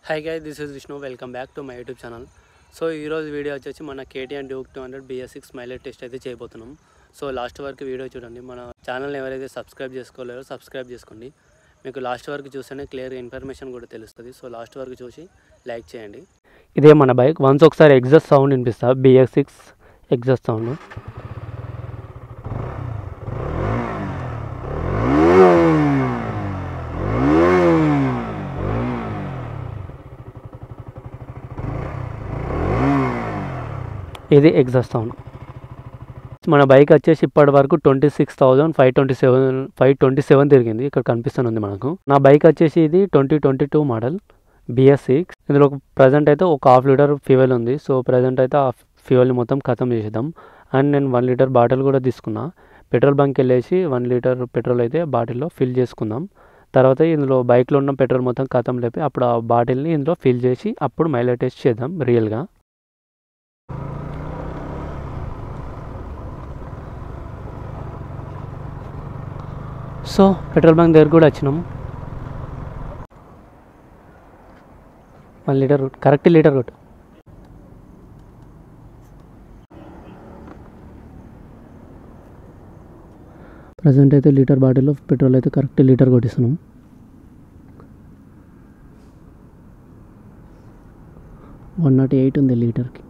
Hi guys, this is Vishnu. Welcome back to my YouTube channel. So ఈరోజు video వచ్చేసి మన KTM Duke 200 BS6 mileage test అయితే చేయబోతున్నాం. So last వరకు video చూడండి. మన ఛానల్ని ఎవరైతే సబ్స్క్రైబ్ చేసుకోలేరో సబ్స్క్రైబ్ చేసుకోండి. మీకు లాస్ట్ వరకు చూస్తేనే క్లియర్ ఇన్ఫర్మేషన్ కూడా తెలుస్తుంది. సో లాస్ట్ వరకు చూసి లైక్ చేయండి. ఇదే మన బైక్. వన్స్ ఒకసారి ఎగ్జాస్ట్ సౌండ్ వినిపిస్తా. BS6 exhaust sound. ఇది ఎగ్జాస్ట్ సౌండ్. మన బైక్ వచ్చేసి ఇప్పటి వరకు 26,527 తిరిగింది. ఇక్కడ కనిపిస్తుంది మనకు. నా బైక్ వచ్చేసి ఇది 2022 మోడల్ BS6. ఇందులో ప్రజెంట్ అయితే ఒక ½ లీటర్ ఫ్యూయల్ ఉంది. సో ప్రజెంట్ అయితే ఆ ఫ్యూయల్ని మొత్తం ఖతం చేసేద్దాం. అండ్ నేను 1 లీటర్ బాటిల్ కూడా తీసుకున్నా. పెట్రోల్ బంక్ వెళ్ళేసి 1 లీటర్ పెట్రోల్ అయితే బాటిల్లో ఫిల్ చేసుకుందాం. తర్వాత ఇందులో బైక్లో ఉన్న పెట్రోల్ మొత్తం ఖతం లేపి అప్పుడు ఆ బాటిల్ని ఇందులో ఫిల్ చేసి అప్పుడు మైలేజ్ టెస్ట్ చేద్దాం రియల్గా. సో పెట్రోల్ బంక్ దగ్గర కూడా వచ్చినాం. 1 లీటర్ కరెక్ట్ లీటర్ కొట్టు. ప్రజెంట్ అయితే లీటర్ బాటిల్లో పెట్రోల్ అయితే కరెక్ట్ లీటర్ కొట్టిస్తున్నాం. $108 ఉంది లీటర్కి.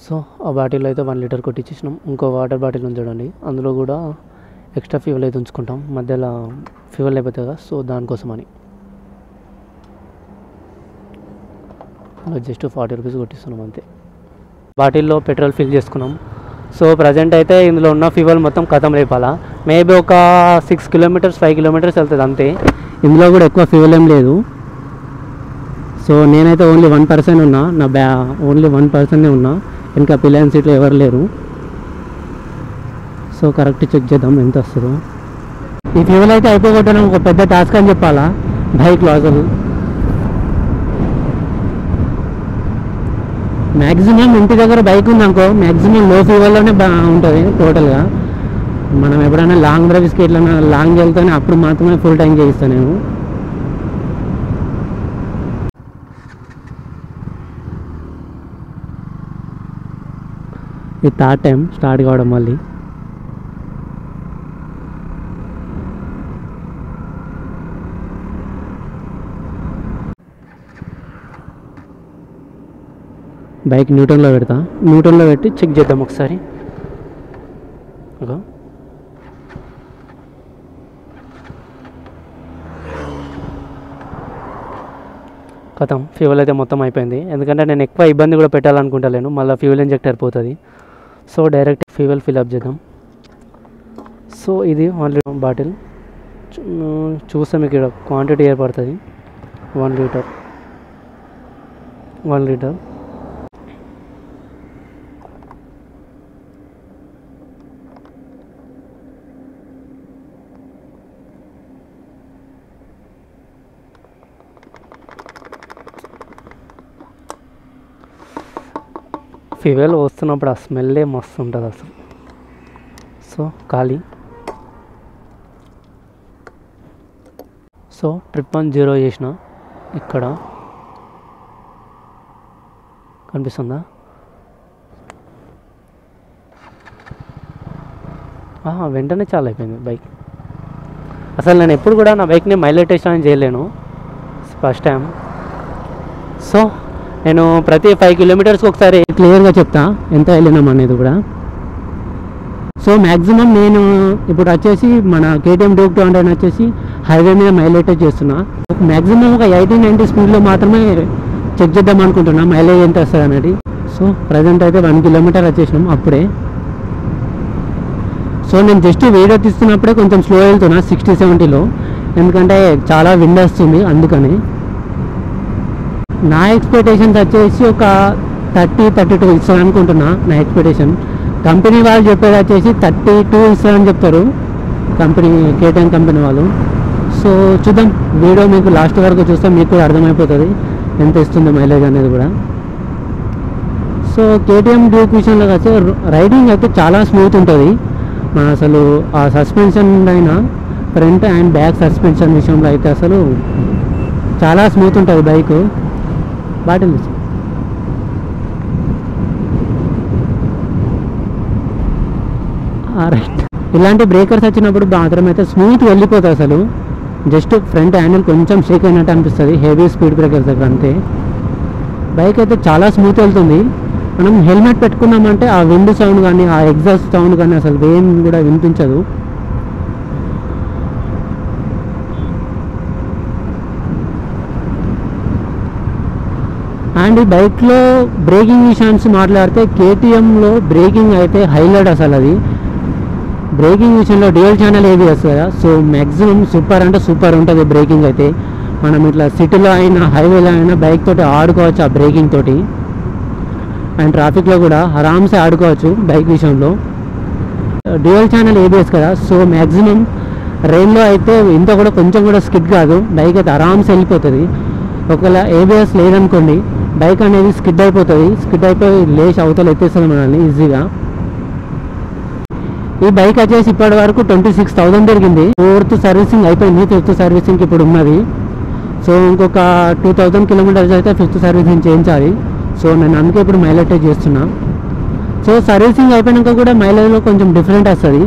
సో ఆ బాటిల్ అయితే 1 లీటర్ కొట్టించేసినాం. ఇంకో వాటర్ బాటిల్ ఉంది చూడండి, అందులో కూడా ఎక్స్ట్రా ఫ్యూయల్ అయితే ఉంచుకుంటాం. మధ్యలో ఫ్యూయల్ అయిపోతుంది కదా, సో దానికోసం అని జస్ట్ 40 రూపీస్ కొట్టిస్తున్నాం అంతే. బాటిల్లో పెట్రోల్ ఫిల్ చేసుకున్నాం. సో ప్రజెంట్ అయితే ఇందులో ఉన్న ఫ్యూయల్ మొత్తం ఖతం లేపాలా. మేబీ ఒక 6 కిలోమీటర్స్ 5 కిలోమీటర్స్ వెళ్తుంది అంతే. ఇందులో కూడా ఎక్కువ ఫ్యూయల్ ఏం లేదు. సో నేనైతే ఓన్లీ 1% ఉన్నా, నా ఓన్లీ 1% ఉన్నా. ఇంకా పిల్లల సీట్లో ఎవరు లేరు. సో కరెక్ట్ చెక్ చేద్దాం ఎంత వస్తుందో. ఈ ఫ్యూయల్ అయితే అయిపోగొట్టడం ఒక పెద్ద టాస్క్ అని చెప్పాలా బైక్లో. అసలు మ్యాక్సిమం ఇంటి దగ్గర బైక్ ఉందనుకో, మ్యాక్సిమం లో ఫ్యూయల్లోనే ఉంటుంది టోటల్గా. మనం ఎప్పుడైనా లాంగ్ డ్రైవ్స్కి ఎట్లా లాంగ్ వెళ్తానే అప్పుడు మాత్రమే ఫుల్ ట్యాంక్ చేయిస్తాను నేను. ఇది 3rd టైం స్టార్ట్ కావడం మళ్ళీ. బైక్ న్యూటన్లో పెడతా. న్యూటన్లో పెట్టి చెక్ చేద్దాం ఒకసారి. ఖతం ఫ్యూయల్ అయితే మొత్తం అయిపోయింది. ఎందుకంటే నేను ఎక్కువ ఇబ్బంది కూడా పెట్టాలనుకుంటలేను, మళ్ళీ ఫ్యూయల్ ఇంజెక్టర్ పోతుంది. సో డైరెక్ట్ ఫ్యూయల్ ఫిల్అప్ చేద్దాం. సో ఇది 1 లీటర్ బాటిల్. చూస్తే మీకు ఇక్కడ క్వాంటిటీ ఏర్పడుతుంది. 1 లీటర్ ఫ్యూయల్ వస్తున్నప్పుడు ఆ స్మెల్లే మస్తు ఉంటుంది అసలు. సో ఖాళీ. సో ట్రిప్ 0 చేసిన. ఇక్కడ కనిపిస్తుందా? వెంటనే చాలా అయిపోయింది బైక్. అసలు నేను ఎప్పుడు కూడా నా బైక్ని మైలేజ్ టెస్ట్ అని చేయలేను, ఫస్ట్ టైం. సో నేను ప్రతి 5 కిలోమీటర్స్కి ఒకసారి క్లియర్గా చెప్తా ఎంత వెళ్ళినాం అనేది కూడా. సో మ్యాక్సిమం నేను ఇప్పుడు వచ్చేసి మన KTM Duke 200 వచ్చేసి హైవే మీద మైలేజ్ టెస్ట్ చేస్తున్నా. మ్యాక్సిమం ఒక 80-90 స్పీడ్లో మాత్రమే చెక్ చేద్దాం అనుకుంటున్నా మైలేజ్ ఎంత వస్తుంది అనేది. సో ప్రజెంట్ అయితే 1 కిలోమీటర్ వచ్చేసినాం అప్పుడే. సో నేను జస్ట్ వీడియో తీస్తున్నప్పుడే కొంచెం స్లో వెళ్తున్నా 60-70లో, ఎందుకంటే చాలా విండ్ వస్తుంది అందుకని. నా ఎక్స్పెక్టేషన్స్ వచ్చేసి ఒక 30-32 ఇస్తాను అనుకుంటున్నా నా ఎక్స్పెక్టేషన్. కంపెనీ వాళ్ళు చెప్పేది వచ్చేసి 32 ఇస్తారని చెప్తారు కంపెనీ, KTM కంపెనీ వాళ్ళు. సో చూద్దాం, వీడియో మీకు లాస్ట్ వరకు చూస్తే మీకు కూడా అర్థమైపోతుంది ఎంత ఇస్తుందో మైలేజ్ అనేది కూడా. సో KTM Duke విషయంలో వచ్చి రైడింగ్ అయితే చాలా స్మూత్ ఉంటుంది. అసలు ఆ సస్పెన్షన్ అయినా ఫ్రంట్ అండ్ బ్యాక్ సస్పెన్షన్ విషయంలో అయితే అసలు చాలా స్మూత్ ఉంటుంది బైక్. Bottle right. ఇలాంటి బ్రేకర్స్ వచ్చినప్పుడు మాత్రం అయితే స్మూత్ వెళ్ళిపోతుంది అసలు. జస్ట్ ఫ్రంట్ హ్యాండిల్ కొంచెం షేక్ అయినట్టు అనిపిస్తుంది హెవీ స్పీడ్ బ్రేకర్స్ దగ్గర, అంతే. బైక్ అయితే చాలా స్మూత్ వెళ్తుంది. మనం హెల్మెట్ పెట్టుకున్నామంటే ఆ విండ్ సౌండ్ కానీ ఆ ఎగ్జాస్ట్ సౌండ్ కానీ అసలు ఏం కూడా వినిపించదు. అండ్ ఈ బైక్లో బ్రేకింగ్ విషయాన్స్ మాట్లాడితే కేటీఎంలో బ్రేకింగ్ అయితే హైలైట్ అసలు. అది బ్రేకింగ్ విషయంలో డ్యూయల్ ఛానల్ ఏబిఎస్ కదా, సో మ్యాక్సిమం సూపర్ అంటే సూపర్ ఉంటుంది బ్రేకింగ్ అయితే. మనం ఇట్లా సిటీలో అయినా హైవేలో అయినా బైక్ తోటి ఆడుకోవచ్చు ఆ బ్రేకింగ్ తోటి. అండ్ ట్రాఫిక్లో కూడా ఆరామ్సే ఆడుకోవచ్చు బైక్ విషయంలో. డ్యూయల్ ఛానల్ ఏబిఎస్ కదా, సో మ్యాక్సిమం రైల్లో అయితే ఇంత కూడా కొంచెం కూడా స్కిడ్ కాదు, బైక్ అయితే ఆరామ్సే వెళ్ళిపోతుంది. ఒకవేళ ఏబిఎస్ లేదనుకోండి బైక్ అనేది స్కిడ్ అయిపోతుంది, స్కిడ్ అయిపోయి లేచి అవతల ఎత్తేస్తుంది మనల్ని ఈజీగా. ఈ బైక్ వచ్చేసి ఇప్పటి వరకు 26,000 తిరిగింది. 4th సర్వీసింగ్ అయిపోయింది, 5th సర్వీసింగ్ ఇప్పుడు ఉన్నది. సో ఇంకొక 2,000 కిలోమీటర్స్ అయితే 5th సర్వీసింగ్ చేయించాలి. సో నేను అందుకే ఇప్పుడు మైలేజ్ చేస్తున్నా. సో సర్వీసింగ్ అయిపోయినాక కూడా మైలేజ్లో కొంచెం డిఫరెంట్ వస్తుంది.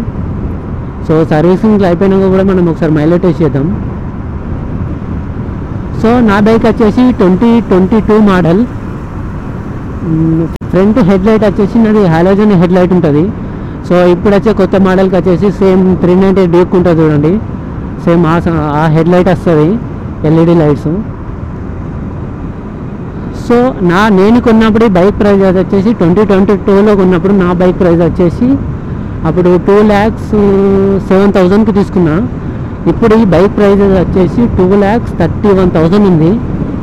సో సర్వీసింగ్ అయిపోయినాక కూడా మనం ఒకసారి మైలేజ్ చేద్దాం. సో నా బైక్ వచ్చేసి 2022 మోడల్. ఫ్రంట్ హెడ్ లైట్ వచ్చేసి నాది హాలోజన్ హెడ్ లైట్ ఉంటుంది. సో ఇప్పుడు వచ్చే కొత్త మోడల్కి వచ్చేసి సేమ్ 390 డ్యూక్ ఉంటుంది చూడండి, సేమ్ ఆ హెడ్ లైట్ వస్తుంది, ఎల్ఈడి లైట్స్. సో నేను కొన్నప్పుడు బైక్ ప్రైస్ వచ్చేసి 2022లో కొన్నప్పుడు నా బైక్ ప్రైస్ వచ్చేసి అప్పుడు 2,07,000కి తీసుకున్నా. ఇప్పుడు ఈ బైక్ ప్రైస్ వచ్చేసి 2,31,000 ఉంది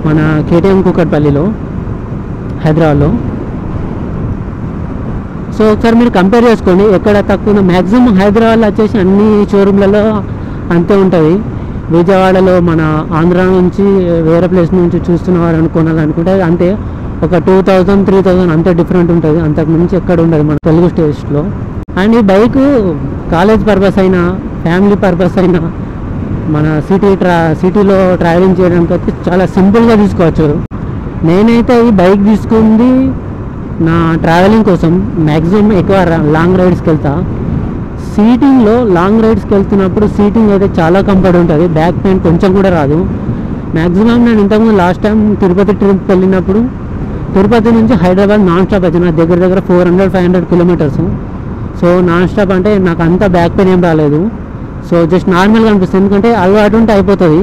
మన కేటీఎం కూకట్పల్లిలో, హైదరాబాద్లో. సో ఒకసారి మీరు కంపేర్ చేసుకోండి ఎక్కడ తక్కువ. మ్యాక్సిమం హైదరాబాద్లో వచ్చేసి అన్ని షోరూమ్లలో అంతే ఉంటుంది. విజయవాడలో మన ఆంధ్ర నుంచి వేరే ప్లేస్ నుంచి చూస్తున్నవారు కొనాలనుకుంటే అంతే, ఒక 2,000 3,000 అంతే డిఫరెంట్ ఉంటుంది, అంతకు మించి ఎక్కడ ఉండదు మన తెలుగు స్టేట్స్లో. అండ్ ఈ బైక్ కాలేజ్ పర్పస్ అయినా ఫ్యామిలీ పర్పస్ అయినా మన సిటీలో ట్రావెలింగ్ చేయడానికి అయితే చాలా సింపుల్గా తీసుకోవచ్చు. నేనైతే ఈ బైక్ తీసుకుంది నా ట్రావెలింగ్ కోసం. మ్యాక్సిమం ఎక్కువ లాంగ్ రైడ్స్కి వెళ్తా. సీటింగ్లో లాంగ్ రైడ్స్కి వెళ్తున్నప్పుడు సీటింగ్ అయితే చాలా కంఫర్ట్ ఉంటుంది, బ్యాక్ పెయిన్ కొంచెం కూడా రాదు. మ్యాక్సిమం నేను ఇంతకుముందు లాస్ట్ టైం తిరుపతి ట్రిప్ వెళ్ళినప్పుడు తిరుపతి నుంచి హైదరాబాద్ నాన్ స్టాప్ వచ్చిన దగ్గర 400-500 కిలోమీటర్స్. సో నాన్ స్టాప్ అంటే నాకు అంత బ్యాక్ పెయిన్ ఏం రాలేదు. సో జస్ట్ నార్మల్గా అనిపిస్తుంది, ఎందుకంటే అలవాటు ఉంటే అయిపోతుంది.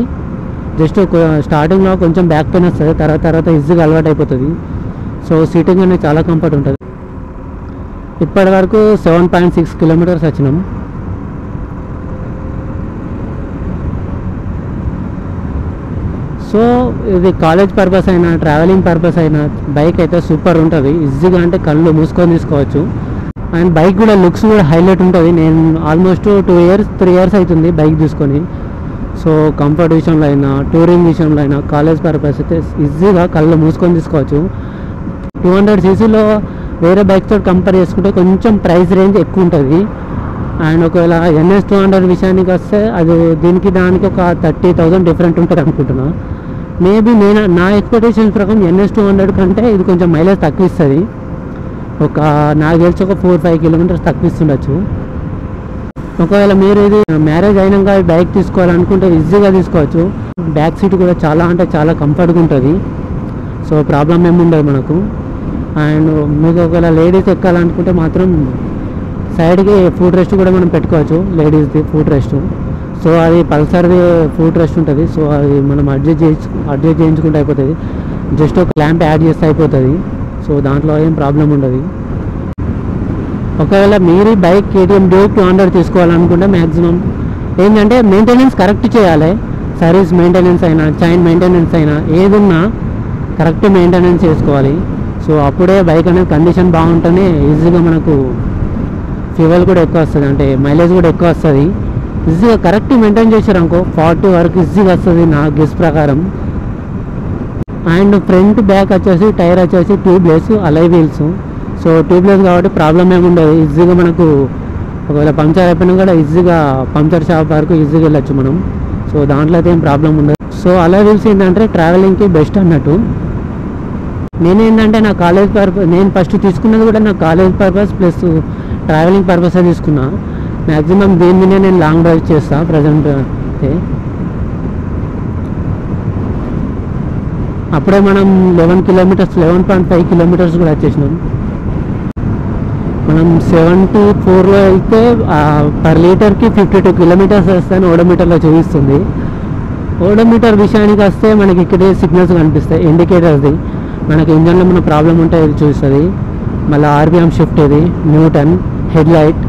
జస్ట్ స్టార్టింగ్లో కొంచెం బ్యాక్ పెయిన్ వస్తుంది, తర్వాత ఈజీగా అలవాటు అయిపోతుంది. సో సీటింగ్ అనేది చాలా కంఫర్ట్ ఉంటుంది. ఇప్పటి వరకు 7.6 కిలోమీటర్స్ వచ్చినాం. సో ఇది కాలేజ్ పర్పస్ అయినా ట్రావెలింగ్ పర్పస్ అయినా బైక్ అయితే సూపర్ ఉంటుంది, ఈజీగా అంటే కళ్ళు మూసుకొని తీసుకోవచ్చు. అండ్ బైక్ కూడా లుక్స్ కూడా హైలైట్ ఉంటుంది. నేను ఆల్మోస్ట్ 3 ఇయర్స్ అవుతుంది బైక్ తీసుకొని. సో కంఫర్ట్ విషయంలో అయినా టూరింగ్ విషయంలో అయినా కాలేజ్ పర్పస్ అయితే ఈజీగా కళ్ళు మూసుకొని తీసుకోవచ్చు. 200 cc వేరే బైక్తో కంపేర్ చేసుకుంటే కొంచెం ప్రైస్ రేంజ్ ఎక్కువ ఉంటుంది. అండ్ ఒకవేళ NS 200 విషయానికి వస్తే అది దానికి ఒక 30,000 డిఫరెంట్ ఉంటుంది అనుకుంటున్నా. మేబీ నా ఎక్స్పెక్టేషన్స్ ప్రకారం NS 200 కంటే ఇది కొంచెం మైలేజ్ తక్కువ ఇస్తుంది. నాకు తెలిసి ఒక 4-5 కిలోమీటర్స్ తక్కువ ఇస్తుండొచ్చు. ఒకవేళ మీరు ఇది మ్యారేజ్ అయినాక బైక్ తీసుకోవాలనుకుంటే ఈజీగా తీసుకోవచ్చు. బ్యాక్ సీట్ కూడా చాలా అంటే చాలా కంఫర్ట్గా ఉంటుంది. సో ప్రాబ్లం ఏమి ఉండదు మనకు. అండ్ మీకు ఒకవేళ లేడీస్ ఎక్కాలనుకుంటే మాత్రం సైడ్కి ఫుట్ రెస్ట్ కూడా మనం పెట్టుకోవచ్చు, లేడీస్ది ఫుట్ రెస్ట్. సో అది పల్సర్ది ఫుట్ రెస్ట్ ఉంటుంది. సో అది మనం అడ్జస్ట్ చేయించుకుంటే అయిపోతుంది. జస్ట్ ఒక ల్యాంప్ యాడ్ చేస్తే అయిపోతుంది. సో దాంట్లో ఏం ప్రాబ్లం ఉండదు. ఒకవేళ మీరు బైక్ KTM డ్యూక్ 200 తీసుకోవాలనుకుంటే మ్యాక్సిమం ఏంటంటే మెయింటెనెన్స్ కరెక్ట్ చేయాలి. సర్వీస్ మెయింటెనెన్స్ అయినా చైన్ మెయింటెనెన్స్ అయినా ఏదున్నా కరెక్ట్ మెయింటెనెన్స్ చేసుకోవాలి. సో అప్పుడే బైక్ అనేది కండిషన్ బాగుంటేనే ఈజీగా మనకు ఫ్యూయల్ కూడా ఎక్కువ వస్తుంది, అంటే మైలేజ్ కూడా ఎక్కువ వస్తుంది. ఈజీగా కరెక్ట్ మెయింటైన్ చేశారనుకో 40 వరకు ఈజీగా వస్తుంది నా గెస్ ప్రకారం. అండ్ ఫ్రంట్ బ్యాక్ వచ్చేసి టైర్ వచ్చేసి ట్యూబ్లెస్ అలై వీల్స్. సో ట్యూబ్లెస్ కాబట్టి ప్రాబ్లం ఏమి ఉండదు, ఈజీగా మనకు ఒకవేళ పంక్చర్ అయిపోయినా కూడా ఈజీగా పంక్చర్ షాప్ వరకు ఈజీగా వెళ్ళొచ్చు మనం. సో దాంట్లో అయితే ఏం ప్రాబ్లం ఉండదు. సో అలా వీల్స్ ఏంటంటే ట్రావెలింగ్కి బెస్ట్ అన్నట్టు. నేనేంటంటే నా కాలేజ్ పర్పస్, నేను ఫస్ట్ తీసుకున్నది కూడా నా కాలేజ్ పర్పస్ ప్లస్ ట్రావెలింగ్ పర్పసే తీసుకున్నా. మ్యాక్సిమం దీని మీద నేను లాంగ్ డ్రైవ్ చేస్తాను ప్రజెంట్ అయితే. అప్పుడే మనం 11.5 కిలోమీటర్స్ కూడా వచ్చేసినాం. మనం 74లో అయితే పర్ లీటర్కి 52 కిలోమీటర్స్ వస్తాయని ఓడోమీటర్లో చూపిస్తుంది. ఓడోమీటర్ విషయానికి వస్తే మనకి ఇక్కడే సిగ్నల్స్ కనిపిస్తాయి, ఇండికేటర్ది. మనకి ఇంజన్లో మన ప్రాబ్లం ఉంటే ఇది చూస్తుంది. మళ్ళీ ఆర్పిఎం షిఫ్ట్, ఇది న్యూటన్, హెడ్ లైట్,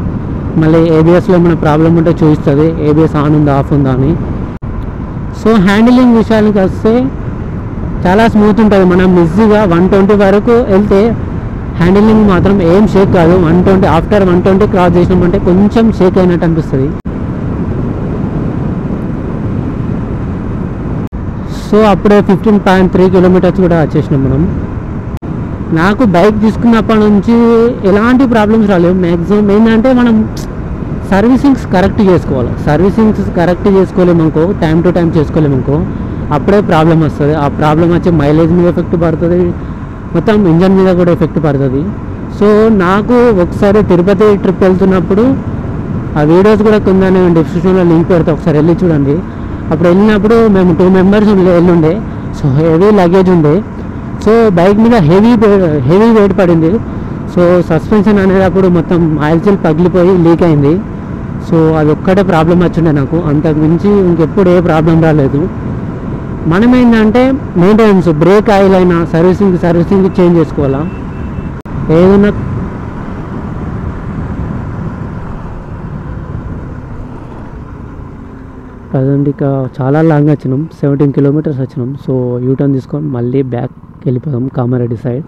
మళ్ళీ ఏబిఎస్లో మన ప్రాబ్లం ఉంటే చూపిస్తుంది, ఏబిఎస్ ఆన్ ఉందా ఆఫ్ ఉందా అని. సో హ్యాండిలింగ్ విషయానికి వస్తే చాలా స్మూత్ ఉంటుంది. మనం ఈజీగా 120 వరకు వెళ్తే హ్యాండిలింగ్ మాత్రం ఏం షేక్ కాదు. 120 ఆఫ్టర్ 120 క్రాస్ చేసినామంటే కొంచెం షేక్ అయినట్టు అనిపిస్తుంది. సో అప్పుడే 15.3 కిలోమీటర్స్ కూడా వచ్చేసినాం మనం. నాకు బైక్ తీసుకున్నప్పటి నుంచి ఎలాంటి ప్రాబ్లమ్స్ రాలేవు. మ్యాక్సిమం ఏంటంటే మనం సర్వీసింగ్స్ కరెక్ట్ చేసుకోవాలి. సర్వీసింగ్స్ కరెక్ట్ చేసుకోలేమనుకో, టైం టు టైం చేసుకోలేమనుకో, అప్పుడే ప్రాబ్లం వస్తుంది. ఆ ప్రాబ్లం వచ్చి మైలేజ్ మీద ఎఫెక్ట్ పడుతుంది, మొత్తం ఇంజన్ మీద కూడా ఎఫెక్ట్ పడుతుంది. సో నాకు ఒకసారి తిరుపతి ట్రిప్ వెళ్తున్నప్పుడు ఆ వీడియోస్ కూడా కింద నేను డిస్క్రిప్షన్లో లింక్ పెడతా, ఒకసారి వెళ్ళి చూడండి. అప్పుడు వెళ్ళినప్పుడు మేము 2 మెంబర్స్ వెళ్ళుండే. సో హెవీ లగేజ్ ఉండే. సో బైక్ మీద హెవీ వెయిట్ పడింది. సో సస్పెన్షన్ అనేది అప్పుడు మొత్తం ఆయిల్ సీల్ పగిలిపోయి లీక్ అయింది. సో అది ఒక్కటే ప్రాబ్లం వచ్చిండే నాకు, అంతకు మించి ఇంకెప్పుడు ఏ ప్రాబ్లం రాలేదు. మనం ఏంటంటే మెయింటెనెన్స్, బ్రేక్ ఆయిల్ అయినా సర్వీసింగ్ చేంజ్ చేసుకోవాలా. ఏదైనా ప్రజెంట్ ఇక చాలా లాంగ్ వచ్చినాం, 17 కిలోమీటర్స్ వచ్చినాం. సో యూటర్న్ తీసుకొని మళ్ళీ బ్యాక్ వెళ్ళిపోదాం కామారెడ్డి సైడ్.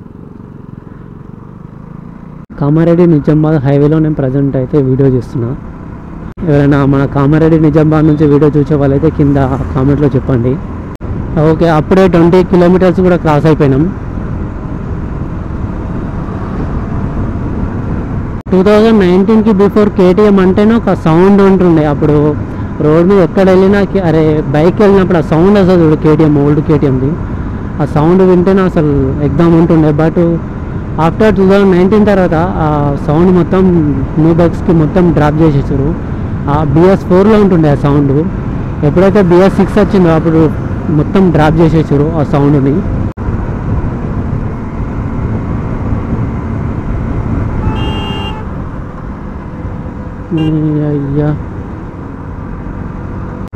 కామారెడ్డి నిజామాబాద్ హైవేలో నేను ప్రజెంట్ అయితే వీడియో చేస్తున్నా. ఎవరైనా మన కామారెడ్డి నిజామాబాద్ నుంచి వీడియో చూసే వాళ్ళైతే కింద కామెంట్లో చెప్పండి. ఓకే, అప్పుడే 20 కిలోమీటర్స్ కూడా క్రాస్ అయిపోయినాం. 2019కి బిఫోర్ కేటీఎం అంటేనే ఒక సౌండ్ ఉంటుండే. అప్పుడు రోడ్ మీద ఎక్కడ వెళ్ళినా అరే బైక్ వెళ్ళినప్పుడు ఆ సౌండ్ వస్తుంది చూడు, కేటీఎం, ఓల్డ్ కేటీఎంది. ఆ సౌండ్ వింటేనే అసలు ఎగ్జామ్ ఉంటుండే. బట్ ఆఫ్టర్ 2019 తర్వాత ఆ సౌండ్ మొత్తం న్యూ బైక్స్కి మొత్తం డ్రాప్ చేసేసారు. ఆ BS4లో ఉంటుండే ఆ సౌండ్. ఎప్పుడైతే BS6 వచ్చిందో అప్పుడు మొత్తం డ్రాప్ చేసేసారు ఆ సౌండ్ని. అయ్యా,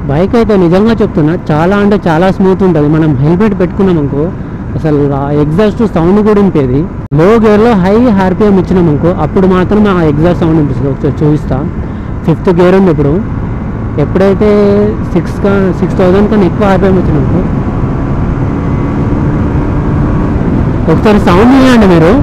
బైక్ అయితే నిజంగా చెప్తున్నా చాలా అంటే చాలా స్మూత్ ఉంటుంది. మనం హెల్మెట్ పెట్టుకున్నాం అనుకో అసలు ఆ ఎగ్జాస్ట్ సౌండ్ కూడా వినిపేది. లో గేర్లో హై ఆర్పిఎం ఇచ్చినాం అనుకో అప్పుడు మాత్రం ఆ ఎగ్జాస్ట్ సౌండ్ వినిపిస్తుంది. ఒకసారి చూపిస్తా. 5th గేర్ ఉంది ఇప్పుడు. ఎప్పుడైతే 6,000 కన్నా ఎక్కువ ఆర్పిఎం వచ్చినాము ఒకసారి సౌండ్ చేయండి మీరు.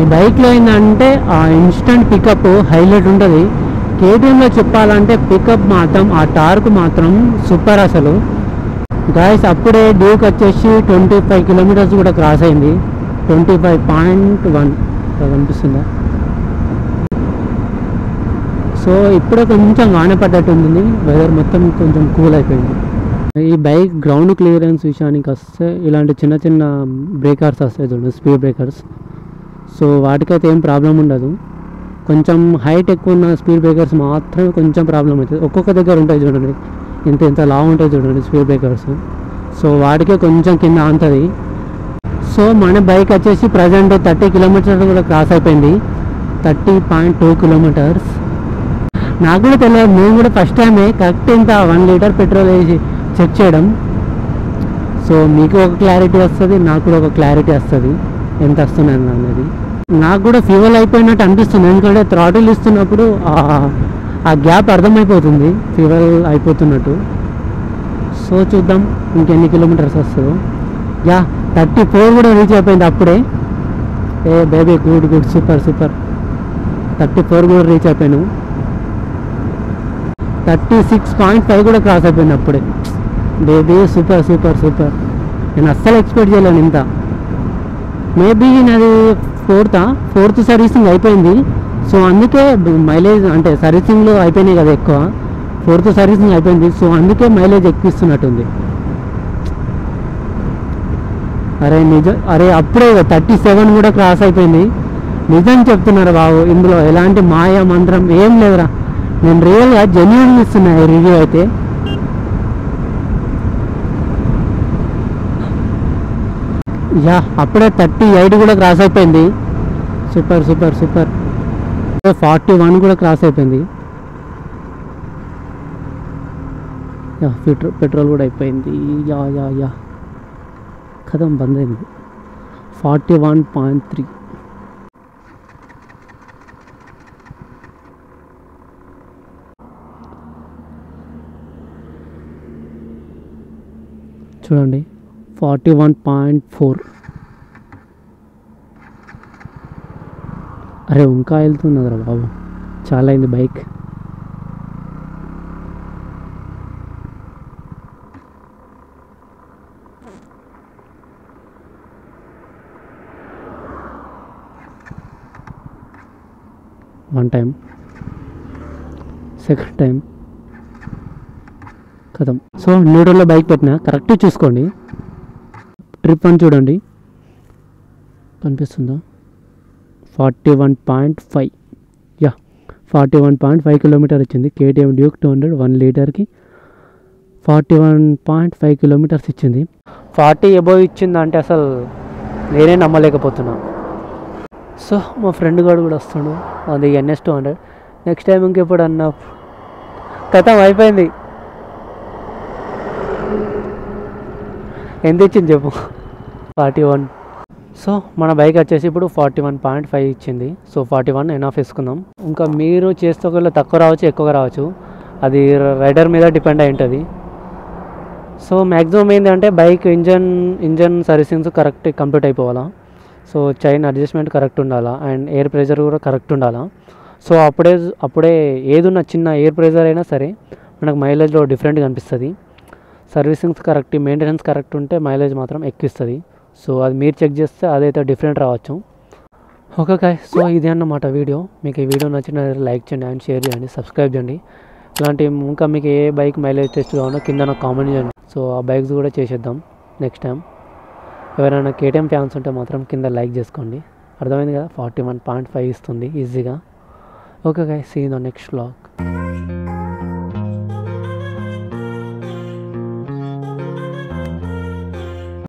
ఈ బైక్లో ఏంటంటే ఆ ఇన్స్టంట్ పికప్ హైలైట్ ఉంటుంది. కేటీఎంలో చెప్పాలంటే పికప్ మాత్రం, ఆ టార్క్ మాత్రం సూపర్ అసలు గాయస్. అప్పుడే డ్యూక్ వచ్చేసి 25 కిలోమీటర్స్ కూడా క్రాస్ అయింది. 25.1 కనిపిస్తుందా. సో ఇప్పుడే కొంచెం వాన పడ్డట్టు ఉంది, వెదర్ మొత్తం కొంచెం కూల్ అయిపోయింది. ఈ బైక్ గ్రౌండ్ క్లియరెన్స్ విషయానికి వస్తే ఇలాంటి చిన్న చిన్న బ్రేకర్స్ వస్తాయి చూడండి, స్పీడ్ బ్రేకర్స్. సో వాటికైతే ఏం ప్రాబ్లం ఉండదు. కొంచెం హైట్ ఎక్కువ ఉన్న స్పీడ్ బ్రేకర్స్ మాత్రమే కొంచెం ప్రాబ్లం అవుతుంది. ఒక్కొక్క దగ్గర ఉంటాయి చూడండి, ఇంత లావు ఉంటాయి చూడండి స్పీడ్ బ్రేకర్స్. సో వాటికే కొంచెం కింద ఆంతుంది. సో మన బైక్ వచ్చేసి ప్రజెంట్ 30 కిలోమీటర్స్ కూడా క్రాస్ అయిపోయింది. 30.2 కిలోమీటర్స్. నాకు కూడా తెలియదు, మేము కూడా ఫస్ట్ టైమే కరెక్ట్ ఇంత 1 లీటర్ పెట్రోల్ వేసి చెక్ చేయడం. సో మీకు ఒక క్లారిటీ వస్తుంది, నాకు కూడా ఒక క్లారిటీ వస్తుంది ఎంత వస్తున్నాయి అనేది. నాకు కూడా ఫ్యూయల్ అయిపోయినట్టు అనిపిస్తుంది, ఎందుకంటే థ్రాటిల్ ఇస్తున్నప్పుడు ఆ గ్యాప్ అర్థమైపోతుంది ఫ్యూయల్ అయిపోతున్నట్టు. సో చూద్దాం ఇంకెన్ని కిలోమీటర్స్ వస్తుందో. యా 34 కూడా రీచ్ అయిపోయింది అప్పుడే. ఏ baby good good super super. 34 కూడా రీచ్ అయిపోయాను. 36.5 కూడా క్రాస్ అయిపోయింది అప్పుడే. Baby super super super. నేను అస్సలు ఎక్స్పెక్ట్ చేయలేను ఇంత. మేబీ నాది ఫోర్త్ సర్వీసింగ్ అయిపోయింది. సో అందుకే మైలేజ్ అంటే సర్వీసింగ్లో అయిపోయినాయి కదా ఎక్కువ. 4th సర్వీసింగ్ అయిపోయింది. సో అందుకే మైలేజ్ ఎక్కిస్తున్నట్టుంది. అరే నిజం, అరే అప్పుడే 37 కూడా క్రాస్ అయిపోయింది. నిజం చెప్తున్నారు బాబు, ఇందులో ఎలాంటి మాయా మంత్రం ఏం లేదురా. నేను రియల్గా జెన్యూన్గా ఇస్తున్నా ఈ రివ్యూ అయితే. యా అప్పుడే 38 కూడా క్రాస్ అయిపోయింది. Super super super. 41 కూడా క్రాస్ అయిపోయింది. యా పెట్రోల్ కూడా అయిపోయింది. యా యా యా కథం బంద్ అయింది. 41.3. చూడండి 41.4. అరే ఇంకా వెళ్తున్నదిరా బాబు, చాలా అయింది bike. One time, second time కథం. సో న్యూట్రల్లో బైక్ పెట్టినా కరెక్ట్ చూసుకోండి. ట్రిప్ అని చూడండి, కనిపిస్తుందా? 41.5. యా 41.5 కిలోమీటర్ ఇచ్చింది. కేటీఎం డ్యూక్ 200 1 లీటర్కి 41.5 కిలోమీటర్స్ ఇచ్చింది. 40 అబోవ్ ఇచ్చింది అంటే అసలు నేనే నమ్మలేకపోతున్నా. సో మా ఫ్రెండ్ గారు కూడా వస్తుండు, అది NS 200. నెక్స్ట్ టైం ఇంకెప్పుడు అన్న కథం అయిపోయింది. ఎంత ఇచ్చింది చెప్పు? 41. సో మన బైక్ వచ్చేసి ఇప్పుడు 41.5 ఇచ్చింది. సో 41 ఎనాఫ్ వేసుకుందాం. ఇంకా మీరు చేస్తే ఒకవేళ తక్కువ రావచ్చు, ఎక్కువగా రావచ్చు, అది రైడర్ మీద డిపెండ్ అయి ఉంటుంది. సో మ్యాక్సిమం ఏంటంటే bike engine servicings correct complete అయిపోవాలా. సో చైన్ అడ్జస్ట్మెంట్ కరెక్ట్ ఉండాలా, అండ్ ఎయిర్ ప్రెషర్ కూడా కరెక్ట్ ఉండాలా. సో అప్పుడే ఏదున్న చిన్న ఎయిర్ ప్రెషర్ అయినా సరే మనకు మైలేజ్లో డిఫరెంట్గా అనిపిస్తుంది. సర్వీసింగ్స్ కరెక్ట్, మెయింటెనెన్స్ కరెక్ట్ ఉంటే మైలేజ్ మాత్రం ఎక్కిస్తుంది. సో అది మీరు చెక్ చేస్తే అదైతే డిఫరెంట్ రావచ్చు. ఓకే గాయ్స్, సో ఇదే అన్నమాట వీడియో. మీకు ఈ వీడియో నచ్చిన లైక్ చేయండి అండ్ షేర్ చేయండి, సబ్స్క్రైబ్ చేయండి. ఇలాంటి ఇంకా మీకు ఏ బైక్ మైలేజ్ టెస్ట్ కావాలో కింద నాకు కామెంట్ చేయండి. సో ఆ బైక్స్ కూడా చేసేద్దాం నెక్స్ట్ టైం. ఎవరైనా KTM ఫ్యాన్స్ ఉంటే మాత్రం కింద లైక్ చేసుకోండి. అర్థమైంది కదా, 41.5 ఇస్తుంది ఈజీగా. Okay guys, see in the next vlog.